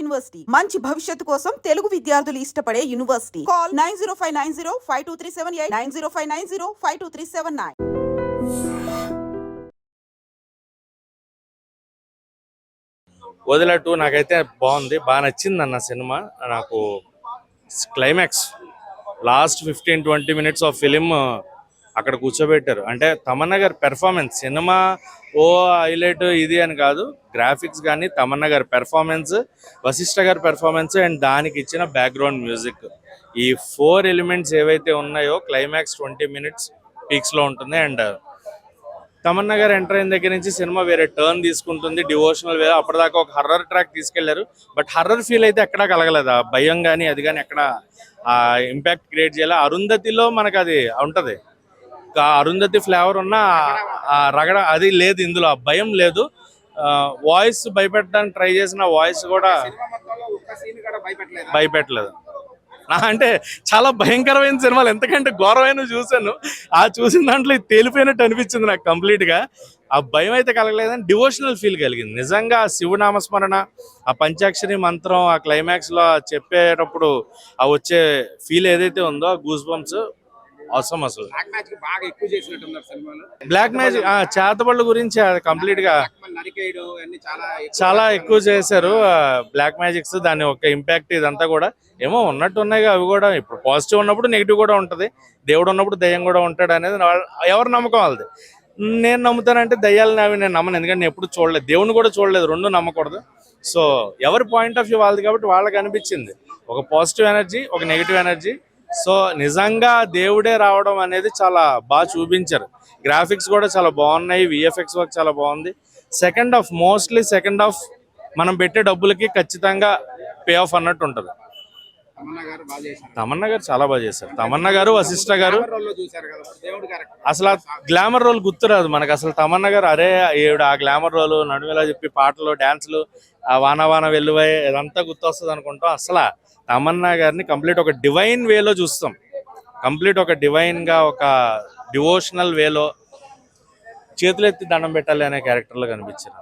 University మంచి భవిష్యత్తు కోసం తెలుగు విద్యార్థులు ఇష్టపడే యూనివర్సిటీ. కాల్ 9059052378 9059052379. వదిలా 2 నాకైతే బాగుంది, బాగా నచ్చింది అన్న సినిమా. నాకు climax last 15-20 minutes of film అక్కడ కూర్చోబెట్టారు. అంటే తమన్నా గారి పెర్ఫార్మెన్స్, సినిమా ఓ హైలైట్ ఇది అని కాదు, గ్రాఫిక్స్ కానీ తమన్నా గారి పెర్ఫార్మెన్స్, వశిష్ఠ గారి పెర్ఫార్మెన్స్ అండ్ దానికి ఇచ్చిన బ్యాక్గ్రౌండ్ మ్యూజిక్, ఈ 4 ఎలిమెంట్స్ ఏవైతే ఉన్నాయో క్లైమాక్స్ 20 మినిట్స్ పీక్స్లో ఉంటుంది. అండ్ తమన్నా గారు ఎంటర్ అయిన దగ్గర నుంచి సినిమా వేరే టర్న్ తీసుకుంటుంది, డివోషనల్ వే. అప్పటిదాకా ఒక హర్రర్ ట్రాక్ తీసుకెళ్లారు, బట్ హర్రర్ ఫీల్ అయితే ఎక్కడా కలగలేదు. ఆ భయం కానీ అది కానీ ఎక్కడ ఇంపాక్ట్ క్రియేట్ చేయాలి. అరుంధతిలో మనకు అది ఉంటుంది, అరుంధతి ఫ్లేవర్ ఉన్న రగడ అది లేదు ఇందులో, ఆ భయం లేదు. వాయిస్ భయపెట్టడానికి ట్రై చేసిన వాయిస్ కూడా భయపెట్టలేదు. అంటే చాలా భయంకరమైన సినిమాలు ఎంతకంటే ఘోరమైన చూశాను, ఆ చూసిన దాంట్లో తేలిపోయినట్టు అనిపించింది నాకు కంప్లీట్ గా. ఆ భయం అయితే కలగలేదని డివోషనల్ ఫీల్ కలిగింది. నిజంగా శివనామస్మరణ, ఆ పంచాక్షరి మంత్రం ఆ క్లైమాక్స్ లో చెప్పేటప్పుడు ఆ వచ్చే ఫీల్ ఏదైతే ఉందో, ఆ గూస్ బంప్స్ అవసరం. అసలు బ్లాక్ మ్యాజిక్ చేతబడుల గురించి కంప్లీట్ గా చాలా ఎక్కువ చేశారు. బ్లాక్ మ్యాజిక్స్ దాని ఒక ఇంపాక్ట్ ఇదంతా కూడా ఏమో ఉన్నట్టు ఉన్నాయి. అవి కూడా ఇప్పుడు పాజిటివ్ ఉన్నప్పుడు నెగిటివ్ కూడా ఉంటది, దేవుడు ఉన్నప్పుడు దయ్యం కూడా ఉంటాడు అనేది ఎవరు నమ్మకం వాళ్ళది. నేను నమ్ముతానంటే దయ్యాలని అవి నేను నమ్మను, ఎందుకంటే నేను ఎప్పుడు చూడలేదు, దేవుని కూడా చూడలేదు, రెండు నమ్మకూడదు. సో ఎవరి పాయింట్ ఆఫ్ వ్యూ వాళ్ళది కాబట్టి వాళ్ళకి అనిపించింది ఒక పాజిటివ్ ఎనర్జీ, ఒక నెగిటివ్ ఎనర్జీ. సో నిజంగా దేవుడే రావడం అనేది చాలా బాగా చూపించారు. గ్రాఫిక్స్ కూడా చాలా బాగున్నాయి, విఎఫ్ఎక్స్ వర్క్ చాలా బాగుంది. Second half mostly second half మనం పెట్టే డబ్బులకి ఖచ్చితంగా పే ఆఫ్ అన్నట్టు ఉంటుంది. తమన్నా గారు చాలా బాగా చేశారు. తమన్నా గారు, వశిష్ఠ గారు అసలు ఆ గ్లామర్ రోల్ గుర్తురాదు మనకు. అసలు తమన్నా గారు అరే ఏడు ఆ గ్లామర్ రోల్ నడుమేలా చెప్పి పాటలు డాన్సులు ఆ వాన వాన వెల్లువై ఇదంతా గుర్తొస్తుంది అనుకుంటాం. అసలు తమన్నా గారిని కంప్లీట్ ఒక డివైన్ వేలో చూస్తాం, కంప్లీట్ ఒక డివైన్ గా ఒక డివోషనల్ వేలో చేతులెత్తి దండం పెట్టాలి అనే క్యారెక్టర్ లో కనిపించారు.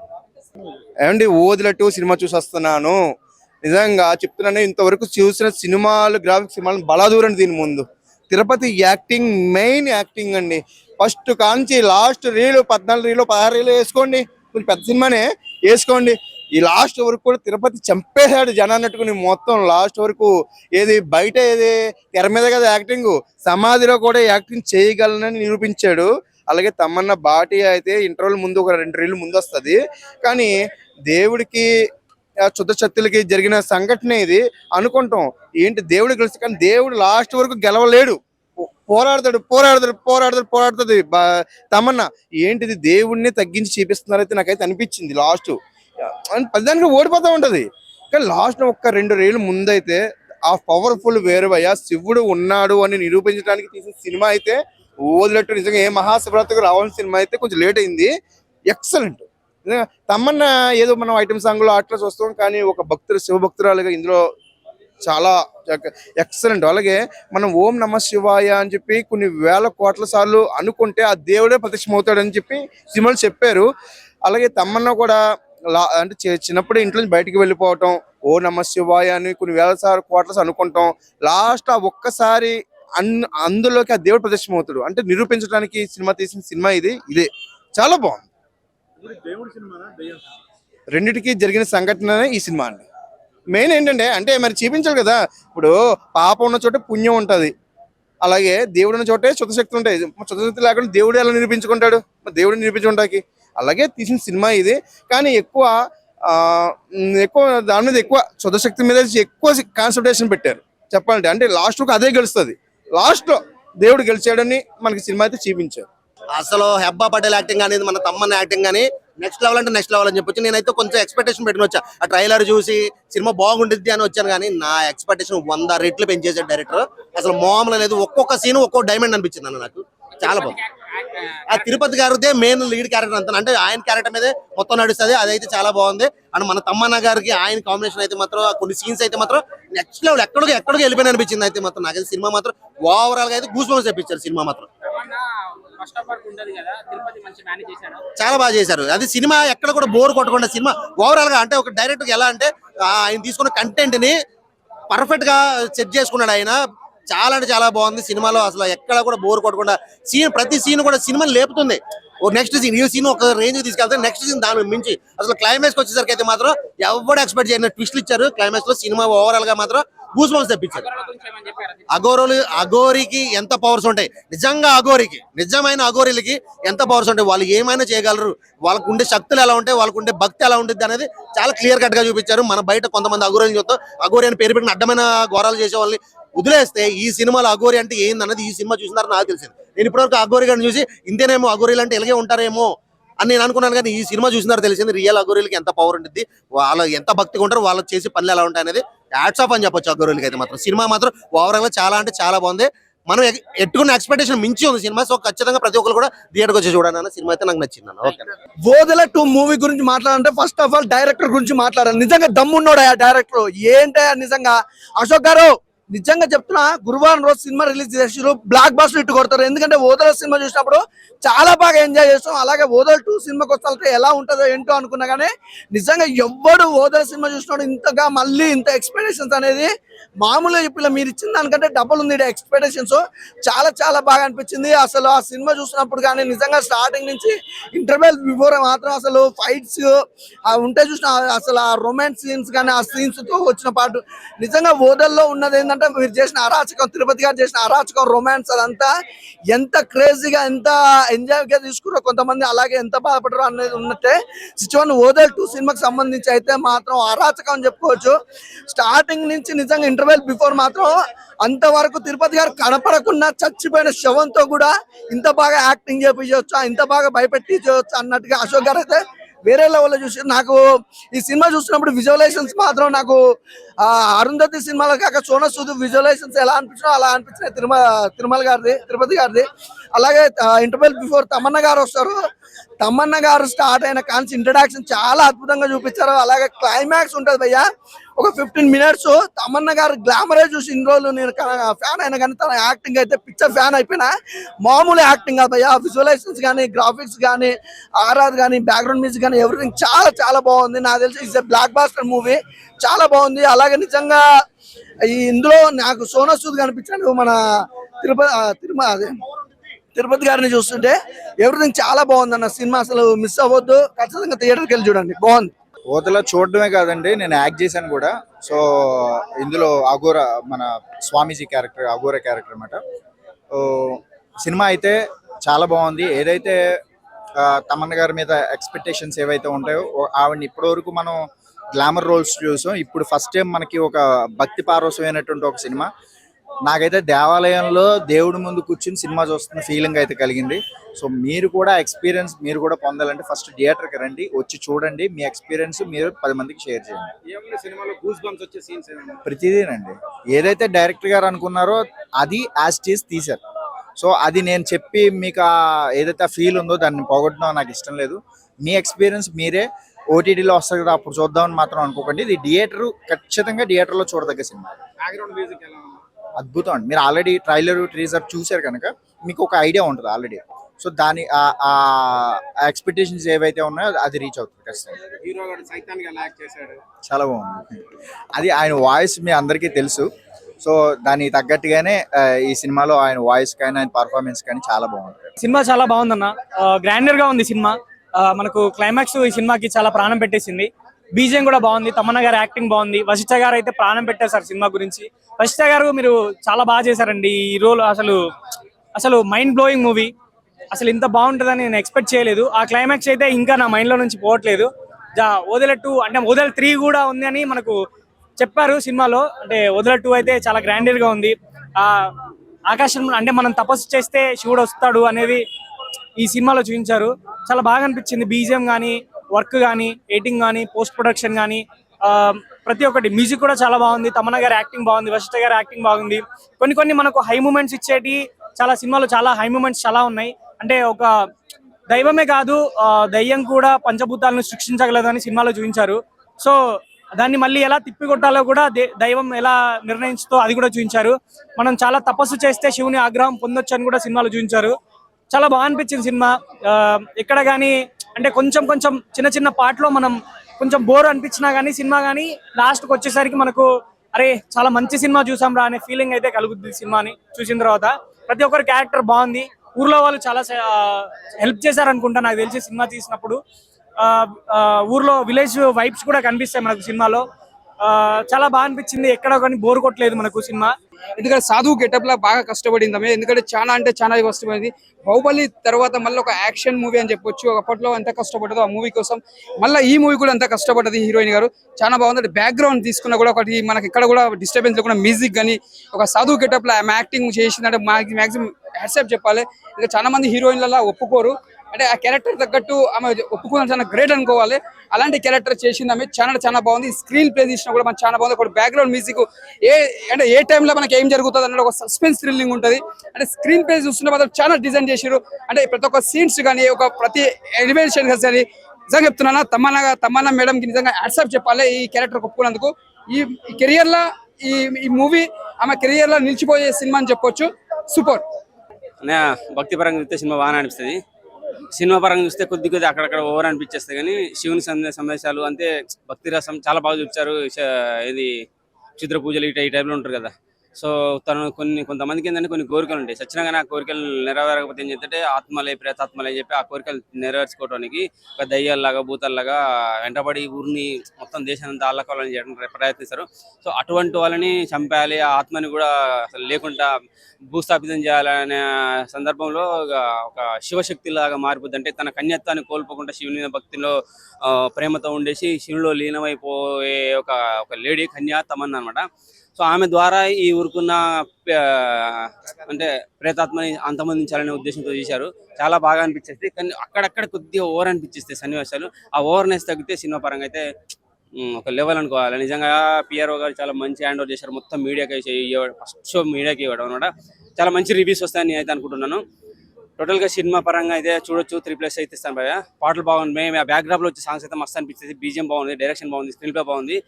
ఏమండి ఓదిలా 2 సినిమా చూసి వస్తున్నాను, నిజంగా చెప్తున్నాను, ఇంతవరకు చూసిన సినిమాలు గ్రాఫిక్స్ సినిమాలు బలా దూరం. దీని ముందు తిరుపతి యాక్టింగ్, మెయిన్ యాక్టింగ్ అండి. ఫస్ట్ కాంచి లాస్ట్ రీలు 14 రీలు 16 రీలు వేసుకోండి, కొంచెం పెద్ద సినిమానే వేసుకోండి. ఈ లాస్ట్ వరకు కూడా తిరుపతి చంపేశాడు జనాన్నట్టుకుని మొత్తం లాస్ట్ వరకు. ఏది బయట ఏది తెర మీద కదా యాక్టింగ్, సమాధిలో కూడా యాక్టింగ్ చేయగలనని నిరూపించాడు. అలాగే తమన్నా బాటి అయితే ఇంటర్వెల్ ముందు ఒక 2 రీలు ముందు వస్తుంది, కానీ దేవుడికి శుద్ధ శక్తులకి జరిగిన సంఘటన ఇది అనుకుంటాం. ఏంటి దేవుడు గెలుస్తుంది, కానీ దేవుడు లాస్ట్ వరకు గెలవలేడు, పోరాడుతుంది తమన్నా. ఏంటిది దేవుడిని తగ్గించి చూపిస్తున్నారైతే నాకైతే అనిపించింది. లాస్ట్ పదిదానికి ఓడిపోతూ ఉంటది, కానీ లాస్ట్ ఒక్క 2 రీలు ముందైతే ఆ పవర్ఫుల్ వేరువయ్య శివుడు ఉన్నాడు అని నిరూపించడానికి తీసిన సినిమా అయితే ఓదిలట్టు. నిజంగా ఏ మహాశివరాత్రికి రావాల్సిన సినిమా అయితే కొంచెం లేట్ అయింది. ఎక్సలెంట్. తమన్నా ఏదో మనం ఐటమ్ సాంగ్ లో అట్లా చూస్తాం, కానీ ఒక భక్తుడు శివభక్తురాలుగా ఇందులో చాలా ఎక్సలెంట్. అలాగే మనం ఓం నమ శివాయ అని చెప్పి కొన్ని వేల కోట్ల సార్లు అనుకుంటే ఆ దేవుడే ప్రత్యక్షమవుతాడని చెప్పి సినిమాలు చెప్పారు. అలాగే తమన్నా కూడా అంటే చిన్నప్పుడు ఇంట్లో నుంచి బయటికి వెళ్ళిపోవటం, ఓ నమ శివాయ అని కొన్ని వేల కోట్ల అనుకుంటాం, లాస్ట్ ఆ ఒక్కసారి అందులోకి ఆ దేవుడు ప్రత్యక్షమవుతాడు అంటే నిరూపించడానికి సినిమా తీసిన సినిమా ఇదే చాలా బాగుంది. రెండిటికి జరిగిన సంఘటన ఈ సినిమా అండి. మెయిన్ ఏంటంటే అంటే మరి చూపించాలి కదా, ఇప్పుడు పాపం ఉన్న చోట పుణ్యం ఉంటుంది, అలాగే దేవుడు ఉన్న చోటే శుద్ధశక్తులు ఉంటాయి. శుద్ధశక్తి లేకుండా దేవుడు ఎలా నిరూపించుకుంటాడు, దేవుడిని నిరూపించుకుంటాకి. అలాగే తీసిన సినిమా ఇది, కానీ ఎక్కువ దాని మీద ఎక్కువ శుద్ధశక్తి మీద ఎక్కువ కాన్సన్ట్రేషన్ పెట్టారు చెప్పాలంటే. అంటే లాస్ట్ వరకు అదే గెలుస్తుంది, లాస్ట్ లో దేవుడు గెలిచాడని మనకి సినిమా అయితే చూపించారు. అసలు హెబ్బా పటేల్ యాక్టింగ్ అనేది మన తమ్మన్న యాక్టింగ్ కానీ నెక్స్ట్ లెవెల్ అంటే నెక్స్ట్ లెవెల్ అని చెప్పొచ్చు. నేనైతే కొంచెం ఎక్స్పెక్టేషన్ పెట్టుకుని వచ్చా, ఆ ట్రైలర్ చూసి సినిమా బాగుంటుంది అని వచ్చాను, కానీ నా ఎక్స్పెక్టేషన్ 100 రెట్లు పెంచేసాడు డైరెక్టర్. అసలు మామూలు లేదు, ఒక్కొక్క సీన్ ఒక్కో డైమండ్ అనిపించింది అన్న నాకు. చాలా బాగుంది. ఆ తిరుపతి గారిదే మెయిన్ లీడ్ క్యారెక్టర్ అంతా, అంటే ఆయన క్యారెక్టర్ మీదే మొత్తం నడుస్తుంది, అదైతే చాలా బాగుంది. అండ్ మన తమ్మన్న గారికి ఆయన కాంబినేషన్ అయితే మాత్రం కొన్ని సీన్స్ అయితే మాత్రం నెక్స్ట్ లెవెల్, ఎక్కడికి వెళ్ళిపోయిన అనిపించింది అయితే మాత్రం. నాకైతే సినిమా మాత్రం ఓవరాల్ గా అయితే గూస్ బంప్స్ తెప్పించారు సినిమా మాత్రం. ఫస్ట్ హాఫ్ వరకు ఉండదు కదా, తిరుపతి మంచి మేనేజ్ చేశాడు. చాలా బాగా చేశారు. అది సినిమా ఎక్కడ కూడా బోర్ కొట్టకుండా సినిమా ఓవరాల్ గా అంటే ఒక డైరెక్టర్ ఎలా అంటే ఆయన తీసుకున్న కంటెంట్ ని పర్ఫెక్ట్ గా సెట్ చేసుకున్నాడు ఆయన. చాలా అంటే చాలా బాగుంది సినిమాలో, అసలు ఎక్కడ కూడా బోర్ కొట్టకుండా ప్రతి సీన్ కూడా సినిమాని లేపుతుంది. ఓ నెక్స్ట్ సీన్, ఈ సీన్ ఒక రేంజ్ తీసుకెళ్తే నెక్స్ట్ సీన్ దాని మించి అసలు క్లైమాక్స్ వచ్చేసరికి అయితే మాత్రం ఎవరు ఎక్స్పెక్ట్ చేయని ట్విస్ట్లు ఇచ్చారు. క్లైమాక్స్ లో సినిమా ఓవరాల్ గా మాత్రం గూస్ బంప్స్ తెప్పించారు. అఘోరికి ఎంత పవర్స్ ఉంటాయి నిజంగా, నిజమైన అఘోరీలకి ఎంత పవర్స్ ఉంటాయి, వాళ్ళు ఏమైనా చేయగలరు, వాళ్ళకు ఉండే శక్తులు ఎలా ఉంటాయి, వాళ్ళకు ఉండే భక్తి ఎలా ఉంటుంది అనేది చాలా క్లియర్ కట్ గా చూపించారు. మన బయట కొంతమంది అఘోరీని చూస్తాం, అఘోరి అని పేరు పెట్టిన అడ్డమైన ఘోరాలు చేసే వాళ్ళని వదిలేస్తే ఈ సినిమాలో అఘోరి అంటే ఏందన్నది ఈ సినిమా చూసినారు నాకు తెలిసింది. నేను ఇప్పటివరకు అఘోరి గారిని చూసి ఇంతేనేమో అఘోరీలు అంటే ఇలాగే ఉంటారేమో అని నేను అనుకున్నాను, కానీ ఈ సినిమా చూసినారు తెలిసింది రియల్ అఘోరీలకి ఎంత పవర్ ఉంటుంది, వాళ్ళు ఎంత భక్తిగా ఉంటారు, వాళ్ళకి చేసే పనులు ఎలా ఉంటాయి అనేది హ్యాట్స్ ఆఫ్ అని చెప్పొచ్చు. అఘోరీలకి అయితే మాత్రం సినిమా మాత్రం ఓవరాల్ గా చాలా అంటే చాలా బాగుంది. మనం ఎట్టుకున్న ఎక్స్పెక్టేషన్ మించి ఉంది సినిమా. సో ఖచ్చితంగా ప్రతి ఒక్కరు కూడా థియేటర్కి వచ్చి చూడాలన్న సినిమా అయితే నాకు నచ్చింది అన్న. ఓకే, ఓదెల 2 మూవీ గురించి మాట్లాడాలంటే ఫస్ట్ ఆఫ్ ఆల్ డైరెక్టర్ గురించి మాట్లాడాలి. నిజంగా దమ్మున్నాడు ఆ డైరెక్టర్. ఏంటో నిజంగా అశోక్ గారు, నిజంగా చెప్తున్నా, గురువారం రోజు సినిమా రిలీజ్ చేసారు, బ్లాక్ బాస్టర్ ఇట్టు కొడతారు. ఎందుకంటే ఓదెల సినిమా చూసినప్పుడు చాలా బాగా ఎంజాయ్ చేస్తాం. అలాగే ఓదెల 2 సినిమాకి వస్తే ఎలా ఉంటుందో ఏంటో అనుకున్నా, కానీ నిజంగా ఎవ్వడు ఓదెల సినిమా చూసినాడు ఇంతగా మళ్ళీ ఇంత ఎక్స్పెక్టేషన్స్ అనేది మామూలుగా చెప్పిన మీరు ఇచ్చిన దానికంటే డబుల్ ఉంది ఎక్స్పెక్టేషన్స్. చాలా చాలా బాగా అనిపించింది. అసలు ఆ సినిమా చూసినప్పుడు కానీ నిజంగా స్టార్టింగ్ నుంచి ఇంటర్వెల్ బిఫోర్ మాత్రం అసలు ఫైట్స్ ఉంటే చూసిన అసలు ఆ రొమాన్స్ సీన్స్ కానీ ఆ సీన్స్ తో వచ్చిన పాటు నిజంగా ఓదెల్లో ఉన్నది ఏంటంటే మీరు చేసిన అరాచకం, తిరుపతి గారు చేసిన అరాచకం, రొమాన్స్ అదంతా ఎంత క్రేజీగా ఎంత ఎంజాయ్ గా తీసుకున్నారో కొంతమంది, అలాగే ఎంత బాధపడరు అనేది ఉన్నట్టే సిచువన్ ఓదెల్ 2 సినిమాకి సంబంధించి అయితే మాత్రం అరాచకం అని చెప్పుకోవచ్చు. స్టార్టింగ్ నుంచి నిజంగా ఇంటర్వెల్ బిఫోర్ మాత్రం అంతవరకు తిరుపతి గారు కనపడకుండా చచ్చిపోయిన శవంతో కూడా ఇంత బాగా యాక్టింగ్ చేయించవచ్చు, ఇంత బాగా భయపెట్టించవచ్చు అన్నట్టుగా అశోక్ గారు అయితే వేరే లెవెల్లో చూసి నాకు ఈ సినిమా చూసినప్పుడు విజువలైజేషన్స్ మాత్రం నాకు అరుంధతి సినిమాలో కాక సోనా సూద్ విజువలైజేషన్స్ ఎలా అనిపించినా అలా అనిపించినాయి తిరుమల గారిది, తిరుపతి గారిది. అలాగే ఇంటర్వెల్ బిఫోర్ తమన్నా గారు వస్తారు. తమన్నా గారు స్టార్ట్ అయిన కాన్స్ ఇంట్రడక్షన్ చాలా అద్భుతంగా చూపించారు. అలాగే క్లైమాక్స్ ఉంటుంది భయ్యా, ఒక 15 మినిట్స్ తమన్నా గారు గ్లామరే చూసి ఇన్ని రోజులు నేను ఫ్యాన్ అయినా కానీ తన యాక్టింగ్ అయితే పిక్చర్ ఫ్యాన్ అయిపోయినా. మామూలు యాక్టింగ్ కాదు భయ్యా, విజువలైజేషన్స్ కానీ గ్రాఫిక్స్ కానీ ఆర్ఆర్ కానీ బ్యాక్గ్రౌండ్ మ్యూజిక్ కానీ ఎవ్రీథింగ్ చాలా చాలా బాగుంది. నాకు తెలిసి it's a blockbuster movie, చాలా బాగుంది. అలాగే నిజంగా ఇందులో నాకు సోనా సూద్ కనిపించాడు, మన తిరుపతి గారిని చూస్తుంటే ఎవ్రీథింగ్ చాలా బాగుంది అన్న సినిమా. అసలు మిస్ అవ్వద్దు, ఖచ్చితంగా థియేటర్కి వెళ్ళి చూడండి, బాగుంది. ఓదెల చూడడమే కాదండి, నేను యాక్ట్ చేశాను కూడా. సో ఇందులో అఘోర, మన స్వామీజీ క్యారెక్టర్, అఘోర క్యారెక్టర్ అన్నమాట. సినిమా అయితే చాలా బాగుంది. ఏదైతే తమన్నా గారి మీద ఎక్స్పెక్టేషన్స్ ఏవైతే ఉంటాయో ఆవిడని ఇప్పటివరకు మనం గ్లామర్ రోల్స్ చూసాం. ఇప్పుడు ఫస్ట్ టైం మనకి ఒక భక్తి పారవశమైనటువంటి ఒక సినిమా. నాకైతే దేవాలయంలో దేవుడి ముందు కూర్చుని సినిమా చూస్తున్న ఫీలింగ్ అయితే కలిగింది. సో మీరు కూడా ఎక్స్పీరియన్స్ మీరు కూడా పొందాలంటే ఫస్ట్ థియేటర్కి రండి, వచ్చి చూడండి, మీ ఎక్స్పీరియన్స్ మీరు 10 మందికి షేర్ చేయండి. ప్రతిదీనండి, ఏదైతే డైరెక్టర్ గారు అనుకున్నారో అది యాజ్ టీజ్ తీశారు. సో అది నేను చెప్పి మీకు ఏదైతే ఆ ఫీల్ ఉందో దాన్ని పోగొట్టడం నాకు ఇష్టం లేదు. మీ ఎక్స్పీరియన్స్ మీరే ఓటీటీలో వస్తుంది కదా అప్పుడు చూద్దామని మాత్రం అనుకోకండి. ఇది ఖచ్చితంగా థియేటర్లో చూడదగ్గ సినిమా. అద్భుతం అండి. మీరు ఆల్రెడీ ట్రైలర్ ట్రీజర్ చూసారు కనుక మీకు ఒక ఐడియా ఉంటుంది ఆల్రెడీ. సో దాని ఎక్స్పెక్టేషన్స్ ఏవైతే ఉన్నాయో అది రీచ్ అవుతుంది ఖచ్చితంగా. చాలా బాగుంది. అది ఆయన వాయిస్ మీ అందరికీ తెలుసు. సో దానికి తగ్గట్టుగానే ఈ సినిమాలో ఆయన వాయిస్ కానీ ఆయన పర్ఫార్మెన్స్ కానీ చాలా బాగుంది. సినిమా చాలా బాగుందన్న, గ్రాండర్ గా ఉంది సినిమా. మనకు క్లైమాక్స్ ఈ సినిమాకి చాలా ప్రాణం పెట్టేసింది. బీజిఎం కూడా బాగుంది, తమన్నా గారు యాక్టింగ్ బాగుంది, వశిష్ఠ గారు అయితే ప్రాణం పెట్టేశారు సినిమా గురించి. వశిష్ఠ గారు మీరు చాలా బాగా చేశారండి ఈ రోల్. అసలు మైండ్ బ్లోయింగ్ మూవీ. అసలు ఇంత బాగుంటుందని నేను ఎక్స్పెక్ట్ చేయలేదు. ఆ క్లైమాక్స్ అయితే ఇంకా నా మైండ్ లో నుంచి పోవట్లేదు. ఓదెల 2 అంటే ఓదెల 3 కూడా ఉంది అని మనకు చెప్పారు సినిమాలో. అంటే ఓదెల 2 అయితే చాలా గ్రాండర్ గా ఉంది. ఆకాశం అంటే మనం తపస్సు చేస్తే శివుడు వస్తాడు అనేది ఈ సినిమాలో చూపించారు. చాలా బాగా అనిపించింది. బీజిఎం కానీ, వర్క్ కానీ, ఎడిటింగ్ కానీ, పోస్ట్ ప్రొడక్షన్ కానీ, ప్రతి ఒక్కటి. మ్యూజిక్ కూడా చాలా బాగుంది. తమన్నా గారి యాక్టింగ్ బాగుంది, వశిష్ఠ గారి యాక్టింగ్ బాగుంది. కొన్ని మనకు హై మూమెంట్స్ ఇచ్చేటి చాలా సినిమాలో చాలా హై మూమెంట్స్ చాలా ఉన్నాయి. అంటే ఒక దైవమే కాదు, దయ్యం కూడా పంచభూతాలను సృష్టించగలదు అని సినిమాలో చూపించారు. సో దాన్ని మళ్ళీ ఎలా తిప్పికొట్టాలో కూడా దైవం ఎలా నిర్ణయించుతో అది కూడా చూపించారు. మనం చాలా తపస్సు చేస్తే శివుని ఆగ్రహం పొందొచ్చు అని కూడా సినిమాలో చూపించారు. చాలా బాగా అనిపించింది సినిమా. ఎక్కడ కానీ అంటే కొంచెం కొంచెం చిన్న చిన్న పార్ట్లో మనం కొంచెం బోర్ అనిపించినా కానీ సినిమా కానీ లాస్ట్కి వచ్చేసరికి మనకు అరే చాలా మంచి సినిమా చూసాం రా అనే ఫీలింగ్ అయితే కలుగుద్ది సినిమాని చూసిన తర్వాత. ప్రతి ఒక్కరి క్యారెక్టర్ బాగుంది. ఊర్లో వాళ్ళు చాలా హెల్ప్ చేశారనుకుంటా నాకు తెలిసి సినిమా తీసినప్పుడు. ఊర్లో విలేజ్ వైబ్స్ కూడా కనిపిస్తాయి మనకు సినిమాలో. చాలా బాగా అనిపించింది. ఎక్కడ కానీ బోర్ కొట్టలేదు మనకు సినిమా. ఎందుకంటే సాధువు గెటప్ లా బాగా కష్టపడింది ఆమె. ఎందుకంటే చాలా అంటే చాలా కష్టపడింది. బాహుబలి తర్వాత మళ్ళీ ఒక యాక్షన్ మూవీ అని చెప్పొచ్చు. అప్పట్లో ఎంత కష్టపడ్డదో ఆ మూవీ కోసం, మళ్ళీ ఈ మూవీ కూడా ఎంత కష్టపడ్డది హీరోయిన్ గారు. చాలా బాగుంది. బ్యాక్గ్రౌండ్ తీసుకున్నా కూడా ఒకటి మనకి ఇక్కడ కూడా డిస్టర్బెన్స్ లేకుండా మ్యూజిక్ కానీ ఒక సాధువు గెటప్ లా ఆమె యాక్టింగ్ చేసిందంటే మాక్సిమం హ్యాట్సాప్ చెప్పాలి. ఇంకా చాలా మంది హీరోయిన్లలో ఒప్పుకోరు. అంటే ఆ క్యారెక్టర్ తగ్గట్టు ఆమె ఒప్పుకోవడం చాలా గ్రేట్ అనుకోవాలి. అలాంటి క్యారెక్టర్ చేసింది ఆమె. చాలా బాగుంది. స్క్రీన్ ప్లే తీసినా కూడా మనకు చాలా బాగుంది. ఒక బ్యాక్గ్రౌండ్ మ్యూజిక్ ఏ టైంలో మనకి ఏం జరుగుతుంది అన్నది ఒక సస్పెన్స్ థ్రిల్లింగ్ ఉంటుంది. అంటే స్క్రీన్ ప్లే చూస్తున్న మాత్రం చాలా డిజైన్ చేశారు. అంటే ప్రతి ఒక్క సీన్స్ కానీ ఒక ప్రతి ఎలివేషన్ కానీ నిజంగా చెప్తున్నాను, తమన్నా మేడంకి నిజంగా హ్యాట్సాప్ చెప్పాలి ఈ క్యారెక్టర్ ఒప్పుకున్నందుకు. ఈ కెరియర్ లో ఈ మూవీ ఆమె కెరియర్ లో నిలిచిపోయే సినిమా అని చెప్పొచ్చు. సూపర్. భక్తి పరంగా చూస్తే సినిమా బాగా అనిపిస్తుంది. సినిమా పరంగా చూస్తే కొద్ది అక్కడక్కడ ఓవర్ అనిపించేస్తాయి. కానీ శివుని సందేశాలు అంతే భక్తి రసం చాలా బాగా చూపించారు. ఇది క్షుద్ర పూజలు ఈ టైప్లో ఉంటారు కదా. సో కొంతమందికి ఏంటంటే కొన్ని కోరికలు ఉంటాయి. సచ్చినా కానీ ఆ కోరికలు నెరవేరకపోతే ఏం చేస్తే ఆత్మలే ప్రేతాత్మలే చెప్పి ఆ కోరికలు నెరవేర్చుకోవడానికి ఒక దయ్యాల్లాగా భూతాల్లాగా వెంటబడి ఊరిని మొత్తం దేశాన్ని అల్లకాలని చేయడానికి ప్రయత్నిస్తారు. సో అటువంటి వాళ్ళని చంపేయాలి, ఆ ఆత్మని కూడా అసలు లేకుండా భూస్థాపితం చేయాలనే సందర్భంలో ఒక శివశక్తి లాగా మారిపోద్ది. అంటే తన కన్యత్వాన్ని కోల్పోకుండా శివుని భక్తిలో ప్రేమతో ఉండేసి శివునిలో లీనమైపోయే ఒక లేడీ కన్యా తమన్నా అనమాట. సో ఆమె ద్వారా ఈ ఊరుకున్న అంటే ప్రేతాత్మని అంతమందించాలనే ఉద్దేశంతో చేశారు. చాలా బాగా అనిపించేది. కానీ అక్కడక్కడ కొద్దిగా ఓవర్ అనిపించేస్తాయి సన్నివేశాలు. ఆ ఓవర్నెస్ తగ్గితే సినిమా పరంగా అయితే ఒక లెవెల్ అనుకోవాలి. నిజంగా పిఆర్ఓ గారు చాలా మంచి హ్యాండ్ ఓవర్ చేశారు. మొత్తం మీడియాకి ఫస్ట్ షో మీడియాకి ఇవ్వడం అనమాట. చాలా మంచి రివ్యూస్ వస్తాయని నేను అయితే అనుకుంటున్నాను. టోటల్గా సినిమా పరంగా అయితే చూడొచ్చు. 3+ అయితే ఇస్తాను భయ్య. పాటలు బాగున్నాయి. ఆ బ్యాక్డ్రాప్లో వచ్చే సాంగ్స్ అయితే మస్తు అనిపించేది. బీజిఎం బాగుంది, డైరెక్షన్ బాగుంది, స్క్రీన్ ప్లే బాగుంది.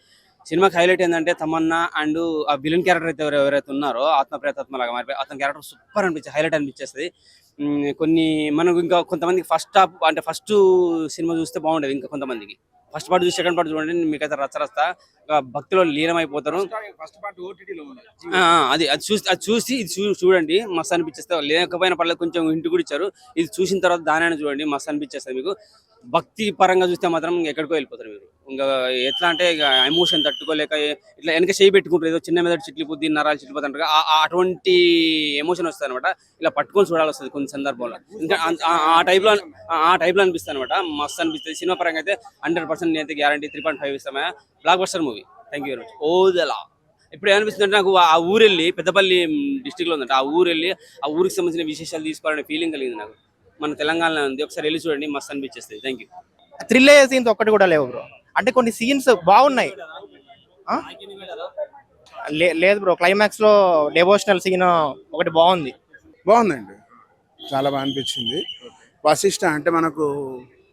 సినిమాకి హైలైట్ ఏంటంటే తమన్నా అండ్ ఆ విలన్ క్యారెక్టర్ అయితే ఎవరైతే ఉన్నారో ఆత్మ లాగా మారిపోయి అతని క్యారెక్టర్ సూపర్ అనిపించి హైలైట్ అనిపించేస్తుంది. కొన్ని మనకు ఇంకా కొంతమందికి ఫస్ట్ సినిమా చూస్తే బాగుండేది. ఇంకా కొంతమందికి ఫస్ట్ పార్ట్ చూసి సెకండ్ పార్ట్ చూడండి, మీకైతే రచ్చరస్తా భక్తిలో లీనమైపోతారు. అది చూసి ఇది చూడండి, మస్తు అనిపించేస్తే. లేకపోయినా పర్లేదు, కొంచెం ఇంటి కూడా ఇచ్చారు. ఇది చూసిన తర్వాత దాని చూడండి, మస్తు అనిపించేస్తుంది మీకు. భక్తి పరంగా చూస్తే మాత్రం ఎక్కడికో వెళ్ళిపోతారు మీరు. ఇంకా ఎట్లా అంటే ఇక ఎమోషన్ తట్టుకోలేక ఇట్లా వెనక చేయి పెట్టుకుంటారు. ఏదో చిన్న మీద చిట్లిపోద్ది, నరాలు చిట్లిపోతారు. అటువంటి ఎమోషన్ వస్తుంది అనమాట. ఇలా పట్టుకొని చూడాల్సి వస్తుంది కొన్ని సందర్భంలో. ఇంకా ఆ టైప్లో అనిపిస్తుంది అనమాట. మస్తు అనిపిస్తుంది. సినిమా పరంగా అయితే 100% నేనైతే గ్యారంటీ 3.5 ఇస్తామా. Blockbuster movie. Thank you very much. ఓదలా ఇప్పుడు ఏమనిపిస్తుంది అంటే నాకు ఆ ఊరు వెళ్ళి, పెద్దపల్లి డిస్టిక్లో ఉందంట, ఆ ఊరు వెళ్ళి ఆ ఊరికి సంబంధించిన విశేషాలు తీసుకోవాలనే ఫీలింగ్ కలిగింది నాకు. మన తెలంగాణలో ఉంది, ఒకసారి వెళ్ళి చూడండి, మస్తు అనిపించేస్తుంది. Thank you. థ్రిల్ అయ్యే సీన్స్ ఒక్కటి కూడా లేవు బ్రో. అంటే కొన్ని సీన్స్ బాగున్నాయి. లేదు బ్రో, క్లైమాక్స్ లో డెవోషనల్ సీన్ ఒకటి బాగుందండి. చాలా బాగా అనిపించింది. వశిష్ఠ అంటే మనకు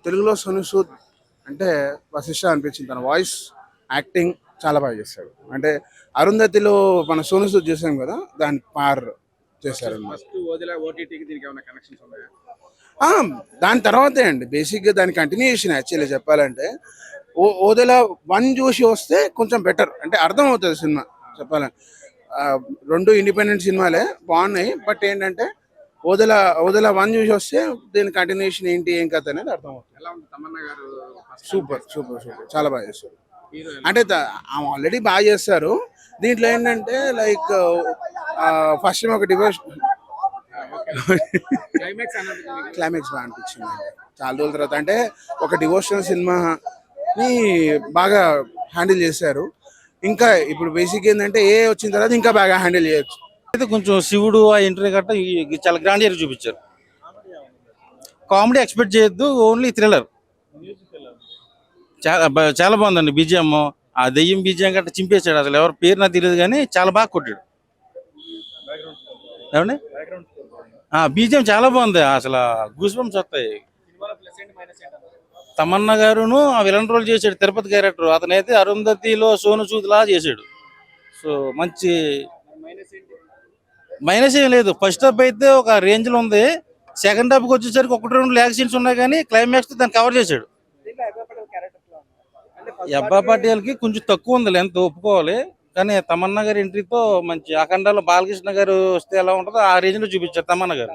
తెలుగులో సోను సూద్ అంటే వశిష్ఠ అనిపించింది. తన వాయిస్ యాక్టింగ్ చాలా బాగా చేశాడు. అంటే అరుంధతిలో మన సోను సూద్ చేశాం కదా, దాని పార్ చేశారు. దాని తర్వాతే అండి బేసిక్గా దాని కంటిన్యూషన్. యాక్చువల్లీ చెప్పాలంటే ఓదెల 1 చూసి వస్తే కొంచెం బెటర్, అంటే అర్థం అవుతుంది సినిమా చెప్పాలంటే. 2 ఇండిపెండెంట్ సినిమాలే బాగున్నాయి. బట్ ఏంటంటే ఓదెల 1 చూసి వస్తే దీని కంటిన్యూషన్ ఏంటి ఏం కథ అనేది అర్థం అవుతుంది. సూపర్ చాలా బాగా చేస్తారు. అంటే ఆల్రెడీ బాగా చేస్తారు. దీంట్లో ఏంటంటే లైక్ ఫస్ట్ టైం ఒక డివోషన్ క్లైమాక్స్ బాగా అనిపించింది చాలా రోజుల తర్వాత. అంటే ఒక డివోషనల్ సినిమాని బాగా హ్యాండిల్ చేశారు. ఇంకా ఇప్పుడు బేసిక్ ఏంటంటే వచ్చిన తర్వాత ఇంకా బాగా హ్యాండిల్ చేయొచ్చు. అయితే కొంచెం శివుడు ఆ ఎంట్రీ గట్ట చాలా గ్రాండియర్ చూపించారు. కామెడీ ఎక్స్పెక్ట్ చేయొద్దు, ఓన్లీ థ్రిల్లర్. చాలా బాగుందండి. బీజిఎం ఆ దెయ్యం బీజిఎం గట్ట చింపేశాడు. అసలు ఎవరి పేరు నాకు తెలియదు కానీ చాలా బాగా కొట్టాడు. ఏమండి బీజిఎం చాలా బాగుంది. అసలు గూస్ బంప్స్ వస్తాయి. తమన్నా గారును ఆ విలన్ రోల్ చేశాడు తిరుపతి క్యారెక్టర్. అతనైతే అరుంధతిలో సోను సూద్ లా చేశాడు. సో మంచి మైనస్ ఏం లేదు. ఫస్ట్ హాఫ్ అయితే ఒక రేంజ్ లో ఉంది, సెకండ్ హాఫ్కి వచ్చేసరికి 1-2 ల్యాగ్ సీన్స్ ఉన్నాయి కానీ క్లైమాక్స్ దాన్ని కవర్ చేశాడు. ఈ అబ్బా పటేల్కి కొంచెం తక్కువ ఉంది లెంత్, ఒప్పుకోవాలి. కానీ తమన్నా గారి ఎంట్రీతో మంచి అఖండాలో బాలకృష్ణ గారు వస్తే ఎలా ఉంటుందో ఆ రేంజ్ లో చూపించారు తమన్నా గారు.